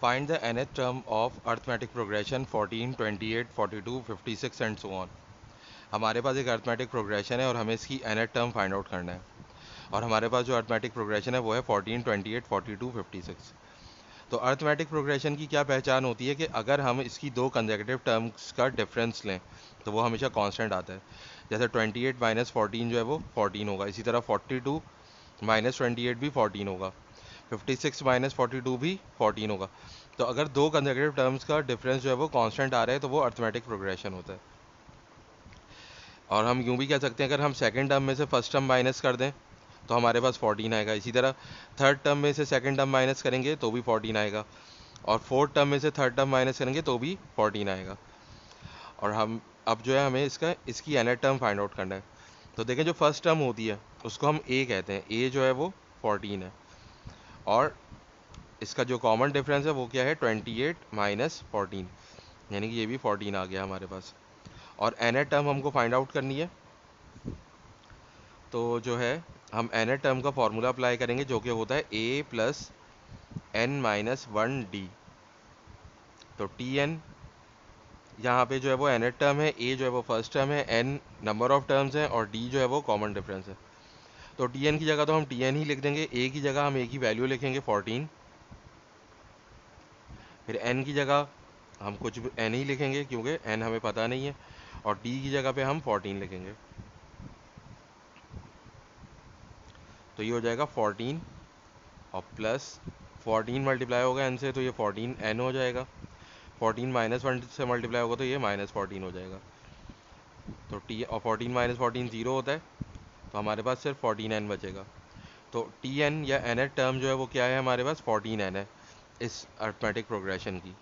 Find the nth term of arithmetic progression 14, 28, 42, 56 and so on. हमारे पास एक arithmetic progression है और हमें इसकी nth टर्म फाइंड आउट करना है। और हमारे पास जो अर्थमेटिक प्रोग्रेशन है वो है 14, 28, 42, 56। तो अर्थमेटिक प्रोग्रेशन की क्या पहचान होती है कि अगर हम इसकी दो कंसेक्यूटिव टर्म्स का डिफरेंस लें तो वो हमेशा कांस्टेंट आता है। जैसे 28 माइनस 14 जो है वो 14 होगा, इसी तरह 42 माइनस 28 भी 14 होगा, 56 माइनस 42 भी 14 होगा। तो अगर दो कंसेक्यूटिव टर्म्स का डिफरेंस जो है वो कांस्टेंट आ रहा है तो वो अर्थमेटिक प्रोग्रेशन होता है। और हम यूँ भी कह सकते हैं, अगर हम सेकंड टर्म में से फर्स्ट टर्म माइनस कर दें तो हमारे पास 14 आएगा। इसी तरह थर्ड टर्म में से सेकंड टर्म माइनस करेंगे तो भी 14 आएगा, और फोर्थ टर्म में से थर्ड टर्म माइनस करेंगे तो भी 14 आएगा। और हम अब जो है हमें इसकी nth टर्म फाइंड आउट करना है। तो देखें, जो फर्स्ट टर्म होती है उसको हम a कहते हैं, a जो है वो 14 है, और इसका जो कॉमन डिफरेंस है वो क्या है, 28 माइनस 14, यानी कि ये भी 14 आ गया हमारे पास। और nth टर्म हमको फाइंड आउट करनी है, तो जो है हम nth टर्म का फॉर्मूला अप्लाई करेंगे जो कि होता है a plus n minus 1d। तो टी एन यहाँ पे जो है वो nth टर्म है, a जो है वो फर्स्ट टर्म है, n नंबर ऑफ टर्म्स हैं, और d जो है वो कॉमन डिफरेंस है। तो टी एन की जगह तो हम टी एन ही लिख देंगे, a की जगह हम a की वैल्यू लिखेंगे 14, फिर n की जगह हम कुछ भी n ही लिखेंगे क्योंकि n हमें पता नहीं है, और d की जगह पे हम 14 लिखेंगे। तो ये हो जाएगा 14, और प्लस 14 मल्टीप्लाई होगा n से तो ये 14n हो जाएगा, 14 माइनस 1 से मल्टीप्लाई होगा तो ये माइनस 14 हो जाएगा। तो टी और 14 माइनस 14 ज़ीरो होता है, तो हमारे पास सिर्फ 14n बचेगा। तो टी एन या nth टर्म जो है वो क्या है, हमारे पास 14n है इस अर्थमेटिक प्रोग्रेशन की।